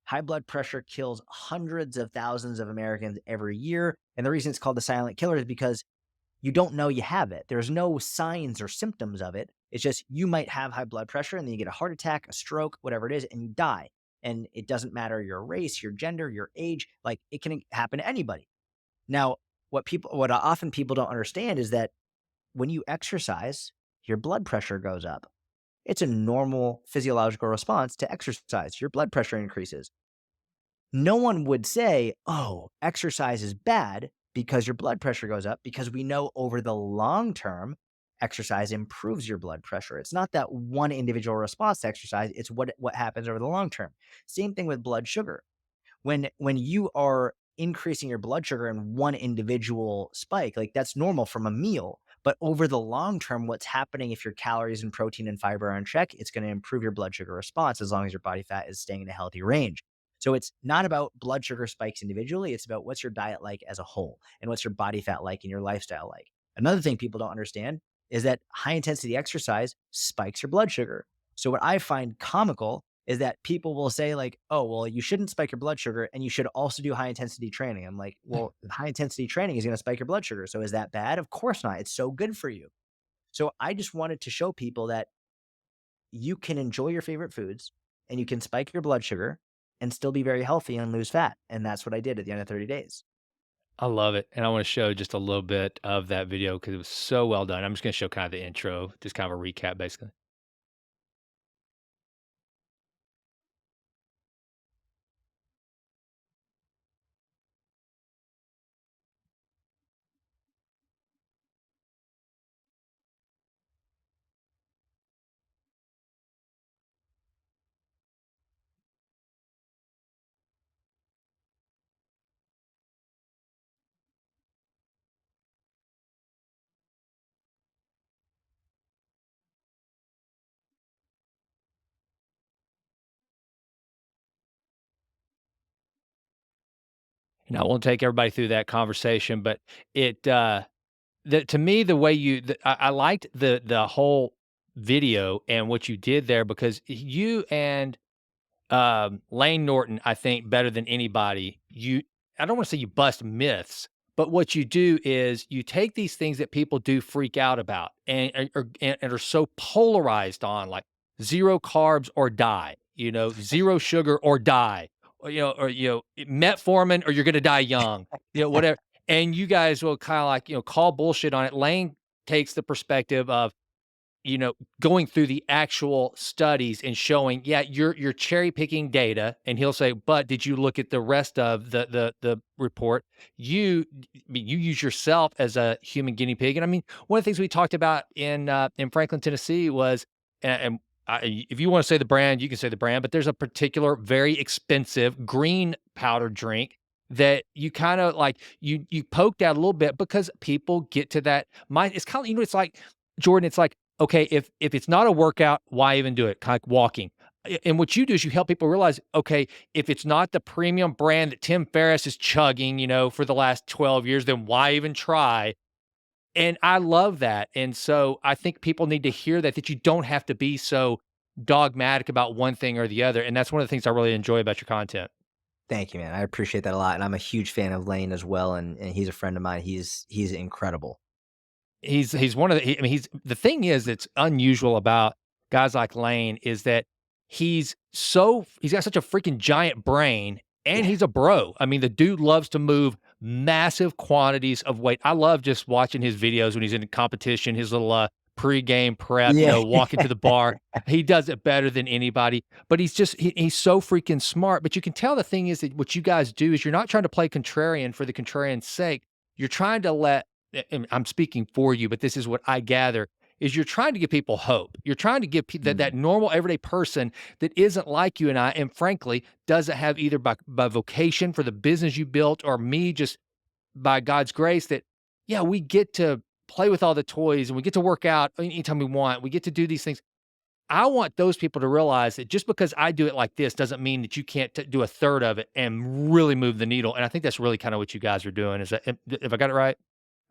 High blood pressure kills hundreds of thousands of Americans every year, and the reason it's called the silent killer is because you don't know you have it. There's no signs or symptoms of it. It's just you might have high blood pressure and then you get a heart attack, a stroke, whatever it is, and you die. And it doesn't matter your race, your gender, your age, like it can happen to anybody. Now, what often people don't understand is that when you exercise, your blood pressure goes up. It's a normal physiological response to exercise. Your blood pressure increases. No one would say, oh, exercise is bad because your blood pressure goes up, because we know over the long term, exercise improves your blood pressure. It's not that one individual response to exercise, it's what happens over the long term. Same thing with blood sugar. When you are increasing your blood sugar in one individual spike, like that's normal from a meal. But over the long term, what's happening if your calories and protein and fiber are in check, it's going to improve your blood sugar response as long as your body fat is staying in a healthy range. So it's not about blood sugar spikes individually. It's about what's your diet like as a whole and what's your body fat like and your lifestyle like. Another thing people don't understand is that high intensity exercise spikes your blood sugar. So what I find comical is that people will say like, "Oh, well, you shouldn't spike your blood sugar and you should also do high intensity training." I'm like, "Well, high intensity training is going to spike your blood sugar. So is that bad? Of course not. It's so good for you." So I just wanted to show people that you can enjoy your favorite foods and you can spike your blood sugar and still be very healthy and lose fat. And that's what I did at the end of 30 days. I love it, and I wanna show just a little bit of that video because it was so well done. I'm just gonna show kind of the intro, just kind of a recap, basically. I won't take everybody through that conversation, but it, to me, the way I liked the whole video and what you did there because you and Lane Norton, I think better than anybody, I don't wanna say you bust myths, but what you do is you take these things that people do freak out about and are so polarized on, like 0 carbs or die, 0 sugar or die, metformin or you're gonna die young, whatever, and you guys will kinda like, call bullshit on it. Lane takes the perspective of you know, going through the actual studies and showing, yeah, you're cherry picking data, and he'll say, but did you look at the rest of the report? I mean, you use yourself as a human guinea pig, and I mean, one of the things we talked about in Franklin, Tennessee was, and if you want to say the brand, you can say the brand, but there's a particular very expensive green powder drink that you kind of like you poked out a little bit because people get to that mind. It's kind of it's like Jordan. It's like okay, if it's not a workout, why even do it? Kind of like walking. And what you do is you help people realize, okay, if it's not the premium brand that Tim Ferriss is chugging, for the last 12 years, then why even try? And I love that. And so I think people need to hear that you don't have to be so dogmatic about one thing or the other. And that's one of the things I really enjoy about your content. Thank you, man. I appreciate that a lot, and I'm a huge fan of Lane as well, and he's a friend of mine. He's incredible. He's one of the I mean, he's the thing is that's unusual about guys like Lane is that he's got such a freaking giant brain and Yeah. he's a bro. I mean, the dude loves to move massive quantities of weight. I love just watching his videos when he's in competition, his little pregame prep, Yeah. walking to the bar. He does it better than anybody, but he's so freaking smart. But you can tell the thing is that what you guys do is you're not trying to play contrarian for the contrarian's sake. You're trying to and I'm speaking for you, but this is what I gather, is you're trying to give people hope. You're trying to give that Mm. normal everyday person that isn't like you and I, and frankly, doesn't have either by vocation for the business you built or me just by God's grace that, yeah, we get to play with all the toys and we get to work out anytime we want. We get to do these things. I want those people to realize that just because I do it like this doesn't mean that you can't do a third of it and really move the needle. And I think that's really kind of what you guys are doing. Is that if I got it right?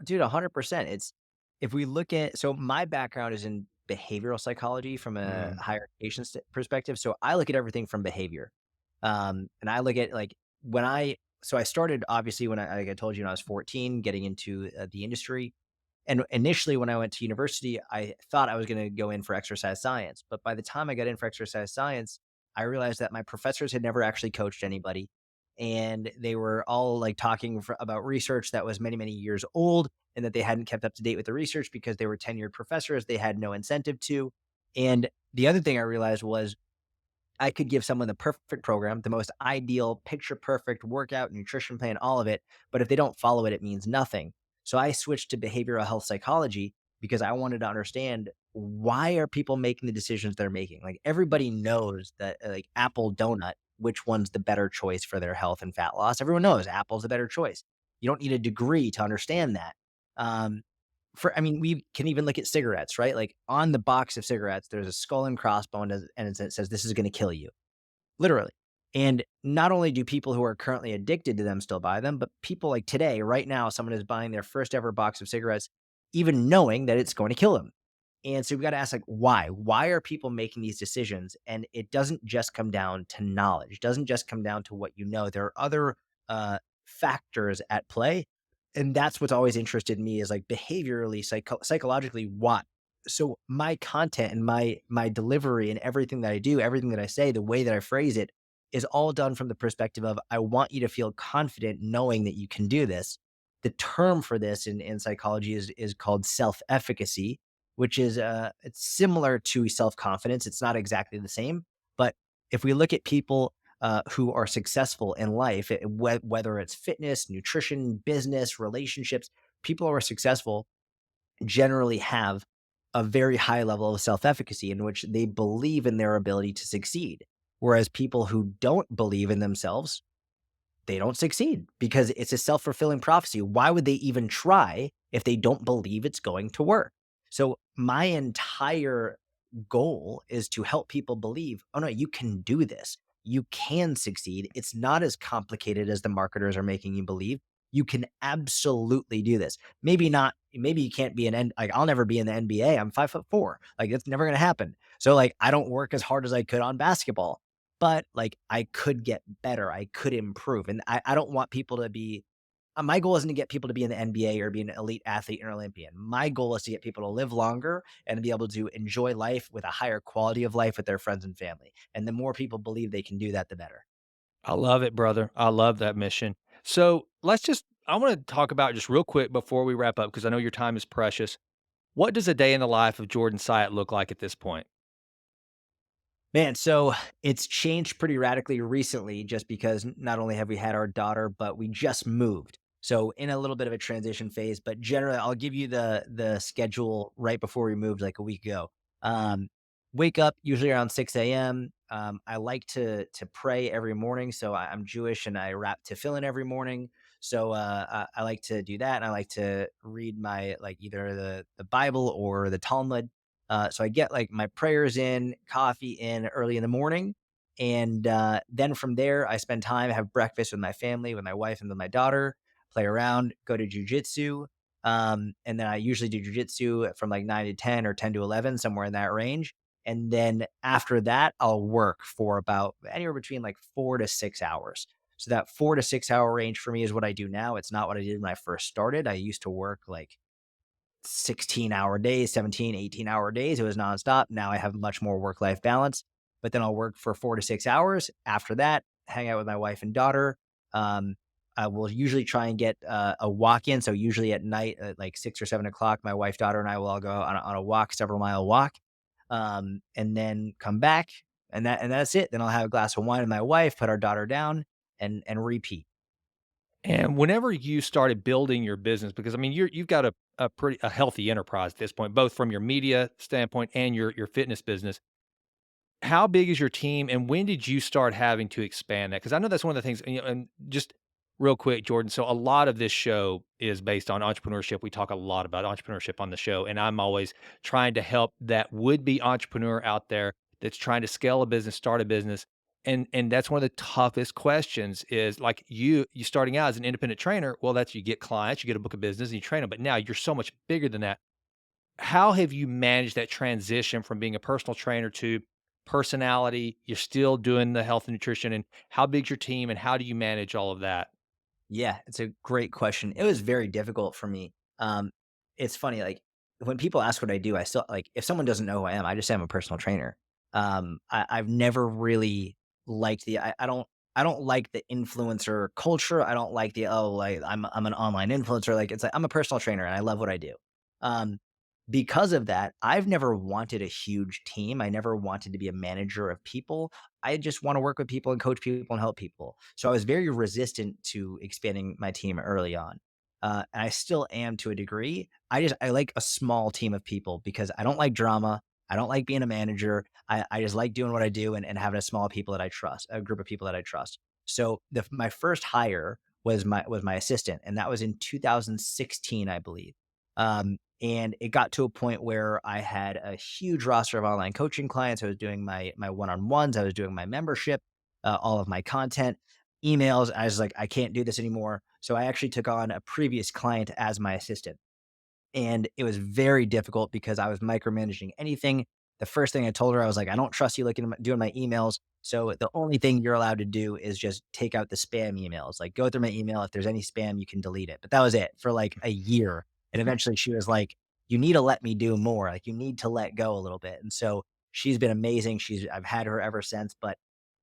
Dude, 100%. It's if we look at so my background is in behavioral psychology from a Mm. higher education perspective. So I look at everything from behavior. And I look at like when I started obviously when like I told you when I was 14 getting into the industry. And initially when I went to university, I thought I was going to go in for exercise science. But by the time I got in for exercise science, I realized that my professors had never actually coached anybody. And they were all like talking about research that was many, many years old and that they hadn't kept up to date with the research because they were tenured professors. They had no incentive to. And the other thing I realized was I could give someone the perfect program, the most ideal, picture perfect workout, nutrition plan, all of it. But if they don't follow it, it means nothing. So I switched to behavioral health psychology because I wanted to understand why are people making the decisions they're making? Like everybody knows that like Apple donut, which one's the better choice for their health and fat loss. Everyone knows Apple's the better choice. You don't need a degree to understand that. Um, I mean, we can even look at cigarettes, right? Like on the box of cigarettes, there's a skull and crossbone, and it says, "This is going to kill you," literally. And not only do people who are currently addicted to them still buy them, but people like today, right now, someone is buying their first ever box of cigarettes, even knowing that it's going to kill them. And so we've got to ask, like, why? Why are people making these decisions? And it doesn't just come down to knowledge. It doesn't just come down to what you know. There are other factors at play, and that's what's always interested me is like behaviorally, psychologically, why. So my content and my delivery and everything that I do, everything that I say, the way that I phrase it is all done from the perspective of I want you to feel confident knowing that you can do this. The term for this in psychology is called self-efficacy, which is it's similar to self-confidence. It's not exactly the same, but if we look at people who are successful in life, whether it's fitness, nutrition, business, relationships, people who are successful generally have a very high level of self efficacy in which they believe in their ability to succeed. Whereas people who don't believe in themselves, they don't succeed because it's a self fulfilling prophecy. Why would they even try if they don't believe it's going to work? So, my entire goal is to help people believe, oh no, you can do this. you can succeed. It's not as complicated as the marketers are making you believe. You can absolutely do this. Maybe not, maybe you can't be like I'll never be in the NBA. I'm 5'4". Like it's never gonna happen. So like I don't work as hard as I could on basketball, but like I could get better. I could improve. And I don't want people to be my goal isn't to get people to be in the NBA or be an elite athlete or Olympian. My goal is to get people to live longer and to be able to enjoy life with a higher quality of life with their friends and family. And the more people believe they can do that, the better. I love it, brother. I love that mission. So I want to talk about just real quick before we wrap up, because I know your time is precious. What does a day in the life of Jordan Syatt look like at this point? Man, so it's changed pretty radically recently just because not only have we had our daughter, but we just moved. So in a little bit of a transition phase, but generally I'll give you the schedule right before we moved like a week ago. Um, Wake up usually around 6 a.m. I like to pray every morning. So I'm Jewish and I wrap tefillin every morning. So I like to do that, and I like to read my like either the Bible or the Talmud. So I get like my prayers in, coffee in early in the morning. And then from there, I spend time, have breakfast with my family, with my wife and with my daughter, play around, go to jujitsu. And then I usually do jujitsu from like 9 to 10 or 10 to 11, somewhere in that range. And then after that, I'll work for about anywhere between like 4 to 6 hours. So that 4 to 6 hour range for me is what I do now. It's not what I did when I first started. I used to work like 16-hour days, 17, 18-hour days. It was nonstop. Now I have much more work life balance, but then I'll work for 4 to 6 hours. After that, hang out with my wife and daughter. Um, I will usually try and get a walk in. So usually at night, at like 6 or 7 o'clock, my wife, daughter, and I will all go on a walk, several mile walk, and then come back, and that's it. Then I'll have a glass of wine with my wife, put our daughter down, and repeat. And whenever you started building your business, because I mean, you've got a healthy enterprise at this point, both from your media standpoint and your fitness business. How big is your team, and when did you start having to expand that? Because I know that's one of the things, and just real quick, Jordan. So a lot of this show is based on entrepreneurship. We talk a lot about entrepreneurship on the show, and I'm always trying to help that would-be entrepreneur out there that's trying to scale a business, start a business. And that's one of the toughest questions is like you starting out as an independent trainer. Well, that's you get clients, you get a book of business, and you train them. But now you're so much bigger than that. How have you managed that transition from being a personal trainer to personality? You're still doing the health and nutrition, and how big's your team, and how do you manage all of that? Yeah, it's a great question. It was very difficult for me. It's funny, like when people ask what I do, I still like if someone doesn't know who I am, I just say I'm a personal trainer. I've never really liked I don't like the influencer culture. I don't like the like I'm an online influencer. Like it's like I'm a personal trainer and I love what I do. Um, because of that, I've never wanted a huge team. I never wanted to be a manager of people. I just want to work with people and coach people and help people. So I was very resistant to expanding my team early on. And I still am to a degree. I like a small team of people because I don't like drama. I don't like being a manager. I just like doing what I do and having a small people that I trust, a group of people that I trust. So my first hire was my assistant, and that was in 2016, I believe. And it got to a point where I had a huge roster of online coaching clients. I was doing my one-on-ones, I was doing my membership, all of my content, emails. I was like, I can't do this anymore. So I actually took on a previous client as my assistant. And it was very difficult because I was micromanaging anything. The first thing I told her, I was like, I don't trust you looking at doing my emails. So the only thing you're allowed to do is just take out the spam emails. Like go through my email. If there's any spam, you can delete it. But that was it for like a year. And eventually she was like, you need to let me do more. Like you need to let go a little bit. And so she's been amazing. I've had her ever since. But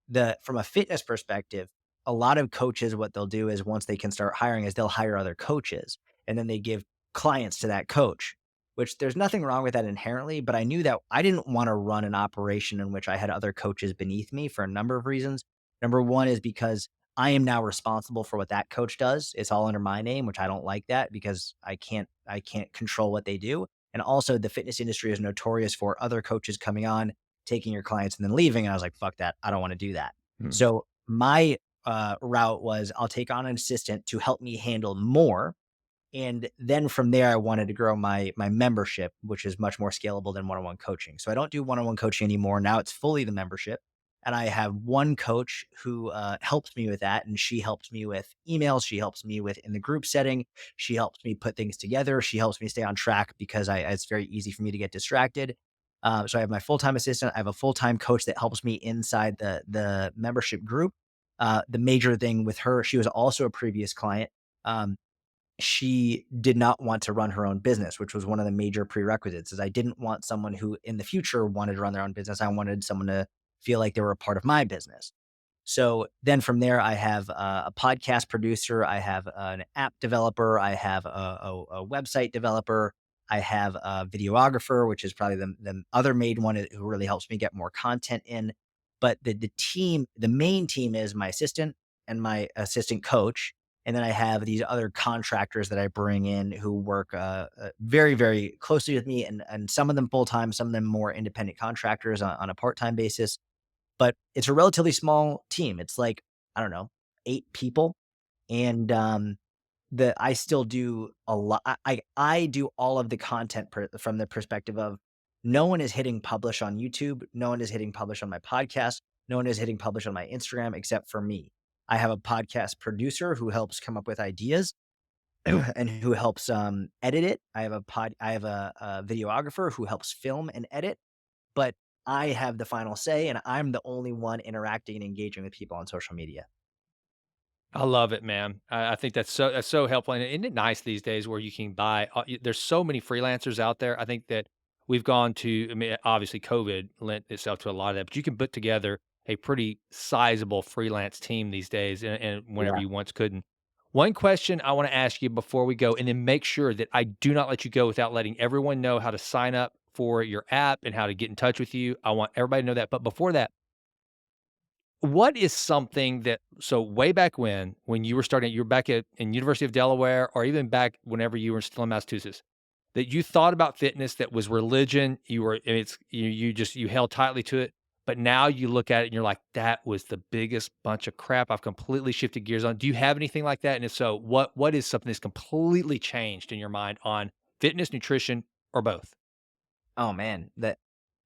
the from a fitness perspective, a lot of coaches, what they'll do is once they can start hiring is they'll hire other coaches and then they give clients to that coach, which there's nothing wrong with that inherently. But I knew that I didn't want to run an operation in which I had other coaches beneath me for a number of reasons. Number one is because I am now responsible for what that coach does. It's all under my name, which I don't like that because I can't control what they do. And also the fitness industry is notorious for other coaches coming on, taking your clients and then leaving. And I was like, fuck that. I don't want to do that. Mm. So my route was I'll take on an assistant to help me handle more. And then from there, I wanted to grow my membership, which is much more scalable than one-on-one coaching. So I don't do one-on-one coaching anymore. Now it's fully the membership. And I have one coach who helps me with that. And she helps me with emails. She helps me with in the group setting. She helps me put things together. She helps me stay on track because it's very easy for me to get distracted. So I have my full time assistant. I have a full time coach that helps me inside the membership group. The major thing with her, she was also a previous client. Um, she did not want to run her own business, which was one of the major prerequisites. Is I didn't want someone who in the future wanted to run their own business. I wanted someone to feel like they were a part of my business. So then from there, I have a podcast producer, I have an app developer, I have a website developer, I have a videographer, which is probably the other main one who really helps me get more content in. But the team, the main team is my assistant and my assistant coach. And then I have these other contractors that I bring in who work very, very closely with me, and some of them full time, some of them more independent contractors on a part time basis, but it's a relatively small team. It's like, I don't know, 8 people, and, I still do a lot. I do all of the content from the perspective of no one is hitting publish on YouTube, no one is hitting publish on my podcast, no one is hitting publish on my Instagram except for me. I have a podcast producer who helps come up with ideas and who helps, edit it. I have a videographer who helps film and edit, but I have the final say, and I'm the only one interacting and engaging with people on social media. I love it, man. I think that's so helpful, and isn't it nice these days where you can buy there's so many freelancers out there. I think that we've gone to I mean, obviously, COVID lent itself to a lot of that, but you can put together a pretty sizable freelance team these days and whenever Yeah. you once couldn't. One question I wanna ask you before we go, and then make sure that I do not let you go without letting everyone know how to sign up for your app and how to get in touch with you. I want everybody to know that, but before that, what is something that so way back when you were starting you were back at in University of Delaware or even back whenever you were still in Massachusetts, that you thought about fitness that was religion, you were and it's you just you held tightly to it, but now you look at it and you're like, "That was the biggest bunch of crap. I've completely shifted gears on." Do you have anything like that? And if so, what is something that's completely changed in your mind on fitness, nutrition, or both? Oh, man, that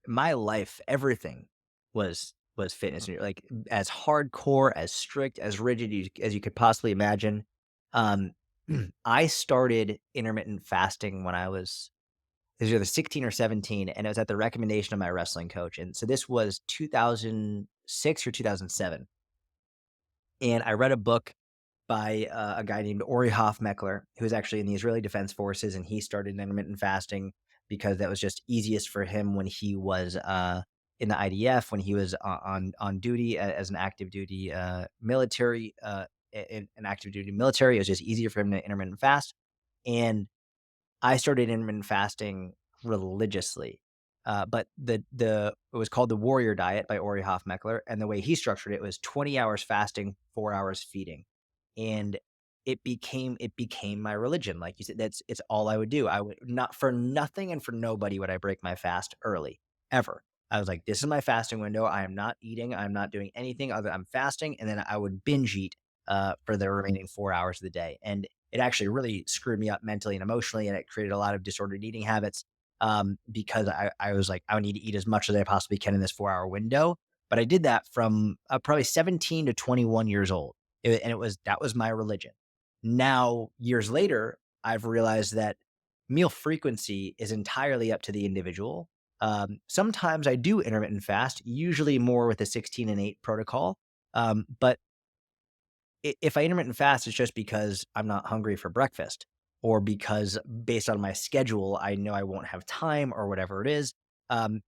my life, everything was fitness, and like, as hardcore, as strict, as rigid as you could possibly imagine. Um, I started intermittent fasting when it was either 16 or 17, and it was at the recommendation of my wrestling coach, and so this was 2006 or 2007, and I read a book by a guy named Ori Hofmeckler, who was actually in the Israeli Defense Forces, and he started intermittent fasting because that was just easiest for him when he was in the IDF, when he was on duty as an active duty military, in an active duty military. It was just easier for him to intermittent fast, and I started intermittent fasting religiously. But it was called the Warrior Diet by Ori Hofmeckler, and the way he structured it was 20 hours fasting, 4 hours feeding. And it became my religion. Like you said, it's all I would do. I would not for nothing and for nobody would I break my fast early, ever. I was like, this is my fasting window. I am not eating. I'm not doing anything other. I'm fasting, and then I would binge eat for the remaining 4 hours of the day. And it actually really screwed me up mentally and emotionally, and it created a lot of disordered eating habits because I was like, I need to eat as much as I possibly can in this 4 hour window. But I did that from probably 17 to 21 years old. And it was that was my religion. Now, years later, I've realized that meal frequency is entirely up to the individual. Sometimes I do intermittent fast, usually more with a 16 and 8 protocol. But if I intermittent fast, it's just because I'm not hungry for breakfast or because based on my schedule, I know I won't have time or whatever it is.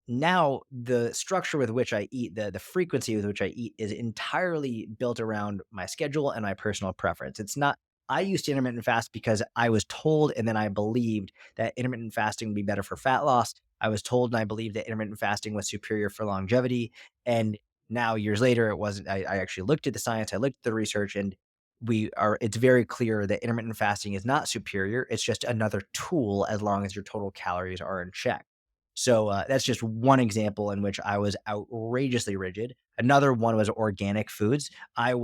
Now the structure with which I eat, the frequency with which I eat is entirely built around my schedule and my personal preference. It's not I used to intermittent fast because I was told and then I believed that intermittent fasting would be better for fat loss. I was told and I believed that intermittent fasting was superior for longevity. And now years later, it wasn't. I actually looked at the science, I looked at the research, and it's very clear that intermittent fasting is not superior. It's just another tool as long as your total calories are in check. So that's just one example in which I was outrageously rigid. Another one was organic foods. I'm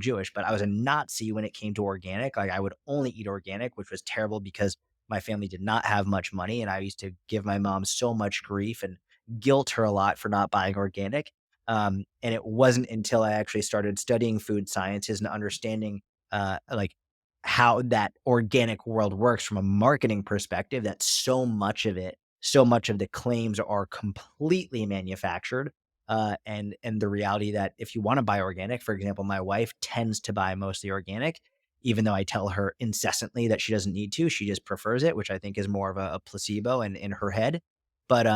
Jewish, but I was a Nazi when it came to organic. Like I would only eat organic, which was terrible because my family did not have much money, and I used to give my mom so much grief. And guilt her a lot for not buying organic. And it wasn't until I actually started studying food sciences and understanding like how that organic world works from a marketing perspective that so much of the claims are completely manufactured. And the reality that if you want to buy organic, for example, my wife tends to buy mostly organic, even though I tell her incessantly that she doesn't need to, she just prefers it, which I think is more of a placebo in her head. But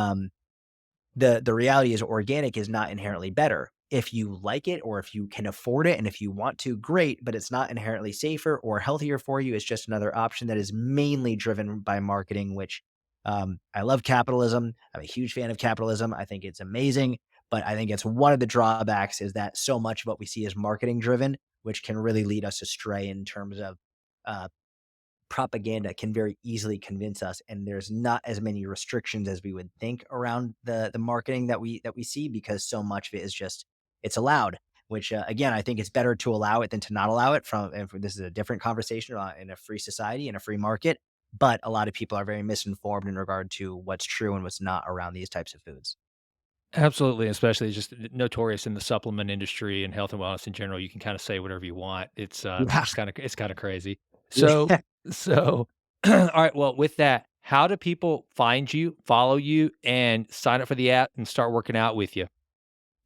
the reality is organic is not inherently better. If you like it or if you can afford it and if you want to, great, but it's not inherently safer or healthier for you. It's just another option that is mainly driven by marketing, which I love capitalism. I'm a huge fan of capitalism. I think it's amazing, but I think it's one of the drawbacks is that so much of what we see is marketing driven, which can really lead us astray in terms of uh, propaganda can very easily convince us, and there's not as many restrictions as we would think around the marketing that we see because so much of it is just it's allowed, which again I think it's better to allow it than to not allow it. This is a different conversation in a free society, in a free market, but a lot of people are very misinformed in regard to what's true and what's not around these types of foods. Absolutely, especially just notorious in the supplement industry and health and wellness in general. You can kind of say whatever you want. Yeah. It's kind of crazy. So Yeah. so all right, well, with that, how do people find you, follow you, and sign up for the app and start working out with you?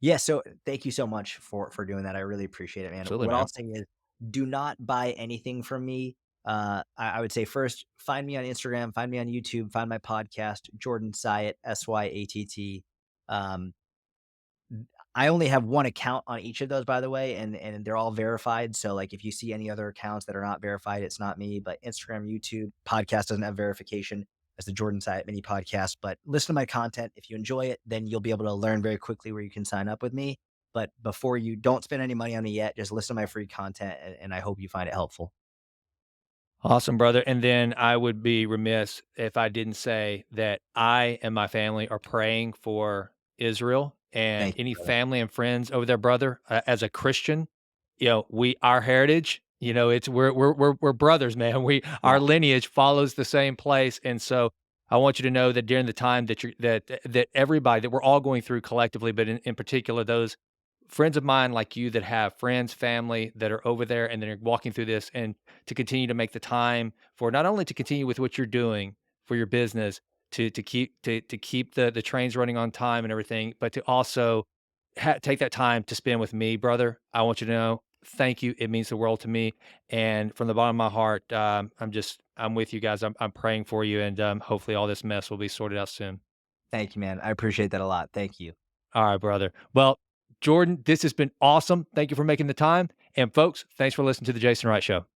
Yeah, so thank you so much for doing that. I really appreciate it, man. Absolutely, What I'll man. say is do not buy anything from me. I would say first find me on Instagram, find me on YouTube, find my podcast, Jordan Syatt, Syatt. Um, I only have one account on each of those, by the way, and they're all verified. So, like, if you see any other accounts that are not verified, it's not me. But Instagram, YouTube, podcast doesn't have verification as the Jordan Syatt mini podcast. But listen to my content. If you enjoy it, then you'll be able to learn very quickly where you can sign up with me. But before you don't spend any money on me yet, just listen to my free content, and I hope you find it helpful. Awesome, brother. And then I would be remiss if I didn't say that I and my family are praying for Israel and Thank you, any brother. family and friends over there, brother. As a Christian, we our heritage, it's we're brothers, man. We Yeah, our lineage follows the same place, and so I want you to know that during the time that that everybody that we're all going through collectively, but in particular those friends of mine like you that have friends, family that are over there and they're walking through this and to continue to make the time for not only to continue with what you're doing for your business to keep the trains running on time and everything, but to also take that time to spend with me, brother. I want you to know, thank you. It means the world to me. And from the bottom of my heart, I'm with you guys. I'm praying for you. And hopefully all this mess will be sorted out soon. thank you, man. I appreciate that a lot. Thank you. All right, brother. Well, Jordan, this has been awesome. Thank you for making the time. And folks, thanks for listening to the Jason Wright Show.